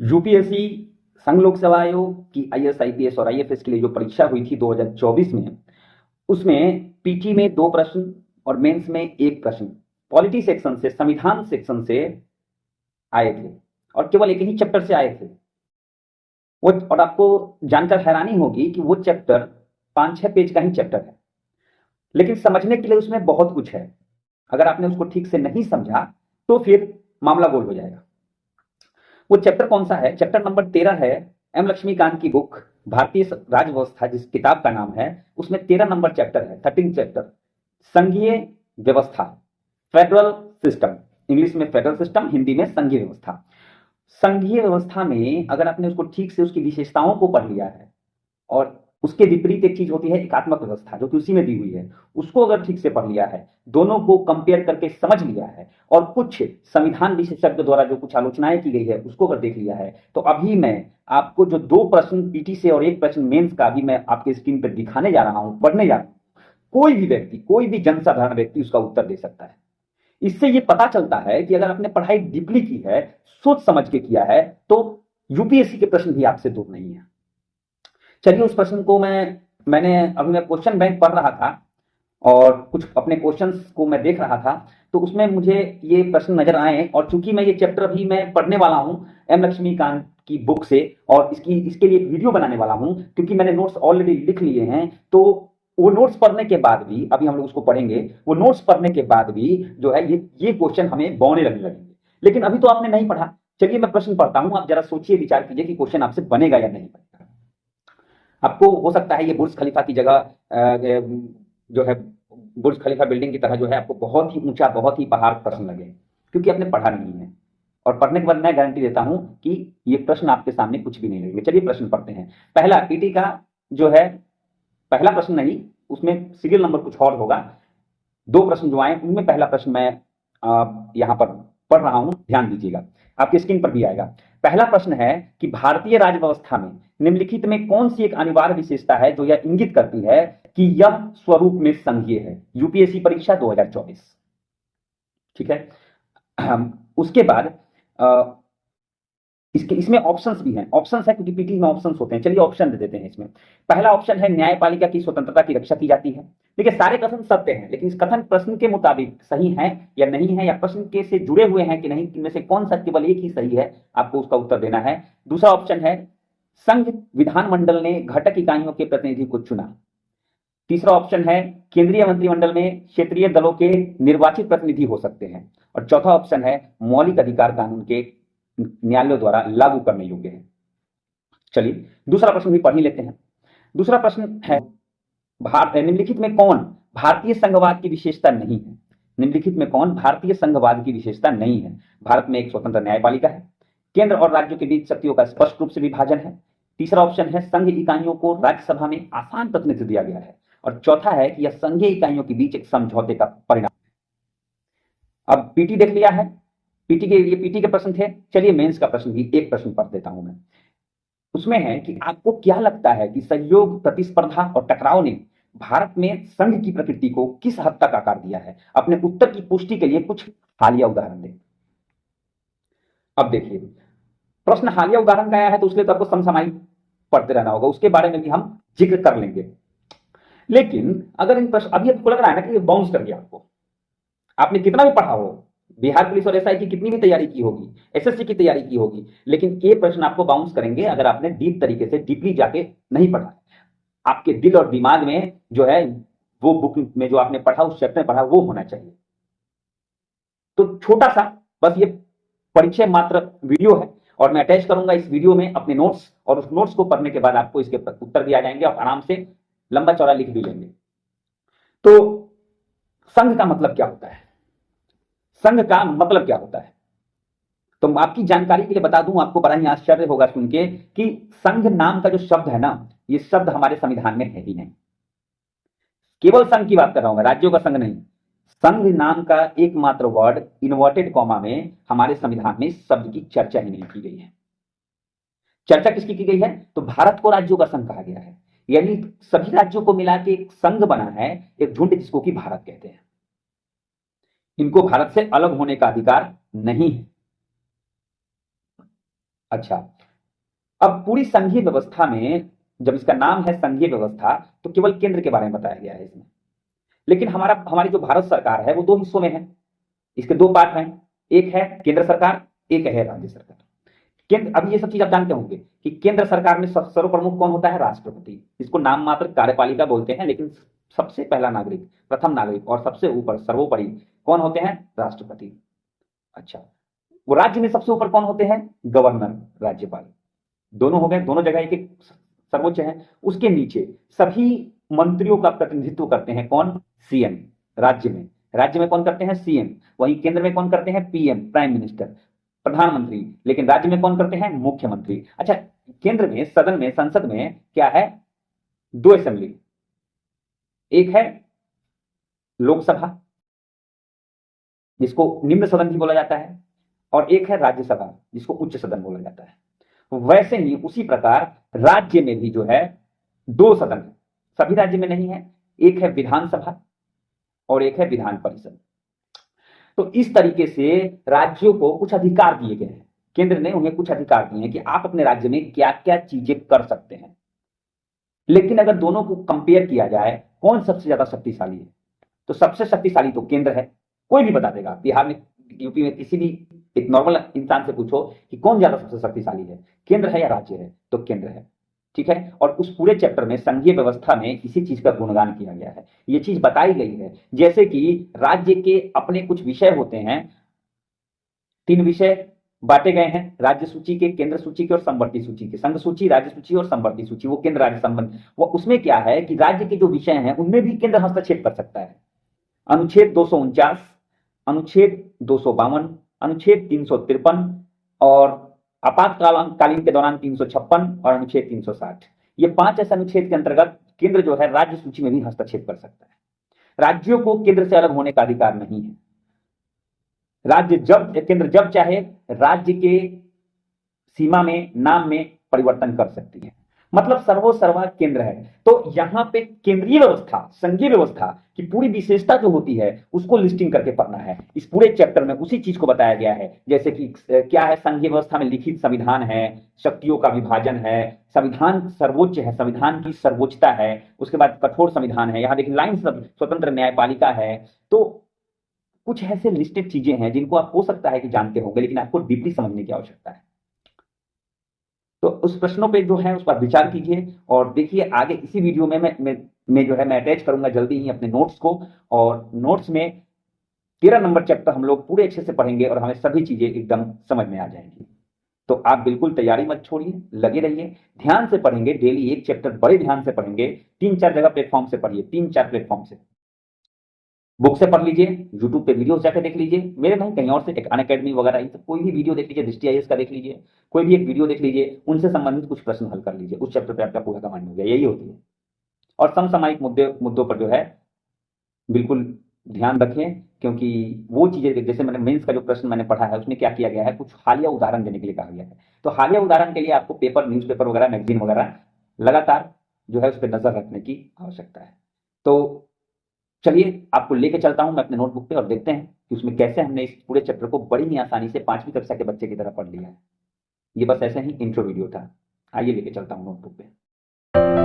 UPSC, संघ लोक सेवा आयोग की आईएएस, आईपीएस और आईएफएस के लिए जो परीक्षा हुई थी 2024 में, उसमें पीटी में 2 प्रश्न और मेंस में 1 प्रश्न पॉलिटी सेक्शन से, संविधान सेक्शन से आए थे और केवल एक ही चैप्टर से आए थे वो। और आपको जानकर हैरानी होगी कि वो चैप्टर 5-6 पेज का ही चैप्टर है, लेकिन समझने के लिए उसमें बहुत कुछ है। अगर आपने उसको ठीक से नहीं समझा तो फिर मामला गोल हो जाएगा। वो चैप्टर कौन सा है? चैप्टर नंबर 13 है एम लक्ष्मीकांत की बुक भारतीय राज व्यवस्था, जिस किताब का नाम है, उसमें 13 नंबर चैप्टर है, 13 चैप्टर, संघीय व्यवस्था, फेडरल सिस्टम। इंग्लिश में फेडरल सिस्टम, हिंदी में संघीय व्यवस्था। संघीय व्यवस्था में अगर आपने उसको ठीक से उसकी विशेषताओं को पढ़ लिया है, और उसके विपरीत एक चीज होती है एकात्मक व्यवस्था, जो कि उसी में दी हुई है, उसको अगर ठीक से पढ़ लिया है, दोनों को कंपेयर करके समझ लिया है, और कुछ संविधान विशेषज्ञ द्वारा जो कुछ आलोचनाएं की गई है उसको अगर देख लिया है, तो अभी मैं आपको जो 2 प्रश्न पीटी से और 1 प्रश्न मेंस का अभी मैं आपके स्क्रीन पर दिखाने जा रहा हूं, पढ़ने जा रहा हूं, कोई भी व्यक्ति, कोई भी जनसाधारण व्यक्ति उसका उत्तर दे सकता है। इससे ये पता चलता है कि अगर आपने पढ़ाई डीपली की है, सोच समझ के किया है, तो यूपीएससी के प्रश्न भी आपसे दूर नहीं है। चलिए, उस प्रश्न को मैंने अभी मैं क्वेश्चन बैंक पढ़ रहा था और कुछ अपने क्वेश्चंस को मैं देख रहा था, तो उसमें मुझे ये प्रश्न नजर आए, और चूंकि मैं ये चैप्टर अभी मैं पढ़ने वाला हूं एम लक्ष्मीकांत की बुक से, और इसके लिए एक वीडियो बनाने वाला हूं, क्योंकि मैंने नोट्स ऑलरेडी लिख लिए हैं, तो वो नोट्स पढ़ने के बाद भी, अभी हम लोग उसको पढ़ेंगे, वो नोट्स पढ़ने के बाद भी जो है ये क्वेश्चन हमें बौने लगने लगेंगे। लेकिन अभी तो आपने नहीं पढ़ा। चलिए मैं प्रश्न पढ़ता हूं, आप जरा सोचिए, विचार कीजिए कि क्वेश्चन आपसे बनेगा या नहीं बनेगा। आपको हो सकता है ये बुर्ज खलीफा की जगह जो है, बुर्ज खलीफा बिल्डिंग की तरह जो है, आपको बहुत ही ऊंचा, बहुत ही पहाड़ प्रश्न लगे, क्योंकि आपने पढ़ा नहीं है। और पढ़ने के बाद मैं गारंटी देता हूं कि ये प्रश्न आपके सामने कुछ भी नहीं लगेंगे। चलिए प्रश्न पढ़ते हैं। पहला पीटी का जो है, पहला प्रश्न नहीं, उसमें सीरियल नंबर कुछ और होगा। 2 प्रश्न जो आए उनमें पहला प्रश्न मैं यहां पर पढ़ रहा हूं, ध्यान दीजिएगा, आपकी स्क्रीन पर भी आएगा। पहला प्रश्न है कि भारतीय राज्य व्यवस्था में निम्नलिखित में कौन सी एक अनिवार्य विशेषता है जो यह इंगित करती है कि यह स्वरूप में संघीय है? यूपीएससी परीक्षा 2024। ठीक है। उसके बाद इसमें ऑप्शंस भी हैं, ऑप्शंस है क्योंकि पीटी में ऑप्शंस होते हैं। चलिए ऑप्शन दे देते हैं इसमें। पहला ऑप्शन है न्यायपालिका की स्वतंत्रता की रक्षा की जाती है। देखिए सारे कथन सत्य हैं, लेकिन इस कथन प्रश्न के मुताबिक सही है या नहीं है, या प्रश्न के से जुड़े हुए हैं कि नहीं, इनमें से कौन सा केवल एक ही सही है, आपको उसका उत्तर देना है। दूसरा ऑप्शन है संघ विधानमंडल ने घटक इकाइयों के प्रतिनिधि को चुना। तीसरा ऑप्शन है केंद्रीय मंत्रिमंडल में क्षेत्रीय दलों के निर्वाचित प्रतिनिधि हो सकते हैं। और चौथा ऑप्शन है मौलिक अधिकार कानून के न्यायालयों द्वारा लागू करने योग्य है। चलिए दूसरा प्रश्न भी पढ़ ही लेते हैं। दूसरा प्रश्न है निम्नलिखित में कौन भारतीय संघवाद की विशेषता नहीं है? निम्नलिखित में कौन भारतीय संघवाद की विशेषता नहीं है? भारत में एक स्वतंत्र न्यायपालिका है, केंद्र और राज्यों के बीच शक्तियों का स्पष्ट रूप से विभाजन है। तीसरा ऑप्शन है संघ इकाइयों को राज्यसभा में आसान प्रतिनिधित्व दिया गया है। और चौथा है कि यह संघीय इकाइयों के बीच एक समझौते का परिणाम। अब पीटी देख लिया है, ये पीटी के प्रश्न थे। चलिए मेंस का प्रश्न भी एक प्रश्न पढ़ देता हूं मैं। उसमें है कि आपको क्या लगता है कि सहयोग, प्रतिस्पर्धा और टकराव ने भारत में संघ की प्रकृति को किस हद तक आकार दिया है? अपने उत्तर की पुष्टि के लिए कुछ हालिया उदाहरण दें। अब देखिए, प्रश्न हालिया उदाहरण का आया है, तो उसके लिए तो आपको समसामयिक पढ़ते रहना होगा, उसके बारे में भी हम जिक्र कर लेंगे। लेकिन अगर इन प्रश्न, अभी आपको लग रहा है ना कि बाउंस कर गया, आपको, आपने कितना भी पढ़ा हो, बिहार पुलिस और एसआई की कितनी भी तैयारी की होगी, एसएससी की तैयारी की होगी, लेकिन ये प्रश्न आपको बाउंस करेंगे अगर आपने डीप तरीके से, डीपली जाके नहीं पढ़ा। आपके दिल और दिमाग में जो है, वो बुक में जो आपने पढ़ा, उस चैप्टर में पढ़ा, वो होना चाहिए। तो छोटा सा बस ये परिचय मात्र वीडियो है, और मैं अटैच करूंगा इस वीडियो में अपने नोट्स, और उस नोट्स को पढ़ने के बाद आपको इसके उत्तर भी आ जाएंगे, और आराम से लंबा चौड़ा लिख भी लेंगे। तो संघ का मतलब क्या होता है? संघ का मतलब क्या होता है? तो आपकी जानकारी के लिए बता दूं, आपको बड़ा ही आश्चर्य होगा सुन के कि संघ नाम का जो शब्द है ना, ये शब्द हमारे संविधान में है ही नहीं। केवल संघ की बात कर रहा हूं मैं, राज्यों का संघ नहीं। संघ नाम का एकमात्र वर्ड इन्वर्टेड कॉमा में हमारे संविधान में शब्द की चर्चा ही नहीं की गई है। चर्चा किसकी की गई है? तो भारत को राज्यों का संघ कहा गया है, यानी सभी राज्यों को मिला के एक संघ बना है, एक झुंड, जिसको कि भारत कहते हैं। इनको भारत से अलग होने का अधिकार नहीं है। अच्छा, अब पूरी संघीय व्यवस्था में जब इसका नाम है संघीय व्यवस्था, तो केवल केंद्र के बारे में बताया गया है इसमें। लेकिन हमारी जो भारत सरकार है वो दो हिस्सों में है। इसके दो पार्ट हैं, एक है केंद्र सरकार, एक है राज्य सरकार। केंद्र, अब ये सब चीज आप जानते होंगे कि केंद्र सरकार में सर्वप्रमुख कौन होता है? राष्ट्रपति। इसको नाम मात्र कार्यपालिका बोलते हैं, लेकिन सबसे पहला नागरिक, प्रथम नागरिक और सबसे ऊपर सर्वोपरि कौन होते हैं? राष्ट्रपति। अच्छा, वो राज्य में सबसे ऊपर कौन होते हैं? गवर्नर, राज्यपाल। दोनों हो गए, दोनों जगह एक एक सर्वोच्च है। उसके नीचे सभी मंत्रियों का प्रतिनिधित्व करते हैं कौन? सीएम। राज्य में कौन करते हैं? सीएम। वहीं केंद्र में कौन करते हैं? पीएम, प्राइम मिनिस्टर, प्रधानमंत्री। लेकिन राज्य में कौन करते हैं? मुख्यमंत्री। अच्छा, केंद्र में, सदन में, संसद में क्या है? दो असेंबली, एक है लोकसभा जिसको निम्न सदन भी बोला जाता है, और एक है राज्यसभा जिसको उच्च सदन बोला जाता है। वैसे ही उसी प्रकार राज्य में भी जो है दो सदन है, सभी राज्य में नहीं है। एक है विधानसभा और एक है विधान परिषद। तो इस तरीके से राज्यों को कुछ अधिकार दिए गए हैं, केंद्र ने उन्हें कुछ अधिकार दिए हैं कि आप अपने राज्य में क्या क्या चीजें कर सकते हैं। लेकिन अगर दोनों को कंपेयर किया जाए, कौन सबसे ज्यादा शक्तिशाली है, तो सबसे शक्तिशाली तो केंद्र है। कोई भी बता देगा, बिहार में, यूपी में, किसी भी एक नॉर्मल इंसान से पूछो कि कौन ज्यादा सबसे शक्तिशाली है, केंद्र है या राज्य है, तो केंद्र है। ठीक है, और उस पूरे चैप्टर में संघीय व्यवस्था में इसी चीज का गुणगान किया गया है, ये चीज बताई गई है। जैसे कि राज्य के अपने कुछ विषय होते हैं, 3 विषय बांटे गए हैं राज्य सूची के, केंद्र सूची के और संवर्ती सूची के। संघ सूची, राज्य सूची और संवर्ती सूची, वो केंद्र राज्य संबंध। वो उसमें क्या है कि राज्य के जो विषय हैं उनमें भी केंद्र हस्तक्षेप कर सकता है। अनुच्छेद 249, अनुच्छेद 252, अनुच्छेद 353 और आपातकालीन के दौरान 356 और अनुच्छेद 360, ये 5 ऐसे अनुच्छेद के अंतर्गत केंद्र जो है राज्य सूची में भी हस्तक्षेप कर सकता है। राज्यों को केंद्र से अलग होने का अधिकार नहीं है। केंद्र जब चाहे राज्य के सीमा में, नाम में परिवर्तन कर सकती है। मतलब सर्वोसर्वा केंद्र है। तो यहां पे केंद्रीय व्यवस्था, संघीय व्यवस्था की पूरी विशेषता जो होती है उसको लिस्टिंग करके पढ़ना है। इस पूरे चैप्टर में उसी चीज को बताया गया है, जैसे कि क्या है संघीय व्यवस्था में? लिखित संविधान है, शक्तियों का विभाजन है, संविधान सर्वोच्च है, संविधान की सर्वोच्चता है, उसके बाद कठोर संविधान है, यहां देखिए लाइन स्वतंत्र न्यायपालिका है। तो कुछ ऐसे लिस्टेड चीजें हैं जिनको आप हो सकता है कि जानते होंगे, लेकिन आपको डीपली समझने की आवश्यकता है। तो उस प्रश्नों पे जो है उस पर विचार कीजिए और देखिए आगे। इसी वीडियो में मैं जो है मैं अटैच करूंगा जल्दी ही अपने नोट्स को, और नोट्स में 13 नंबर चैप्टर हम लोग पूरे अच्छे से पढ़ेंगे और हमें सभी चीजें एकदम समझ में आ जाएंगी। तो आप बिल्कुल तैयारी मत छोड़िए, लगे रहिए, ध्यान से पढ़ेंगे। डेली एक चैप्टर बड़े ध्यान से पढ़ेंगे। 3-4 जगह प्लेटफॉर्म से पढ़िए, 3-4 प्लेटफॉर्म से, बुक से पढ़ लीजिए, यूट्यूब पे वीडियोस जाकर देख लीजिए, मेरे नहीं कहीं और से, एक अनअकैडमी वगैरह, ये सब कोई भी वीडियो देख लीजिए, दृष्टि आईएएस का देख लीजिए, कोई भी एक वीडियो देख लीजिए, उनसे संबंधित कुछ प्रश्न हल कर लीजिए, उस चैप्टर पे आपका पूरा कमांड हो गया। यही होती है। और समसामयिक मुद्दों पर जो है बिल्कुल ध्यान रखें, क्योंकि वो चीजें, जैसे मैंने मेंस का जो प्रश्न मैंने पढ़ा है उसमें क्या किया गया है, कुछ हालिया उदाहरण देने के लिए कहा गया है। तो हालिया उदाहरण के लिए आपको पेपर, न्यूज़पेपर वगैरह, मैगजीन वगैरह लगातार जो है उस पर नजर रखने की आवश्यकता है। तो चलिए आपको लेके चलता हूं मैं अपने नोटबुक पे और देखते हैं कि उसमें कैसे हमने इस पूरे चैप्टर को बड़ी ही आसानी से 5वीं कक्षा के बच्चे की तरह पढ़ लिया है। ये बस ऐसे ही इंट्रो वीडियो था। आइए लेके चलता हूं नोटबुक पे।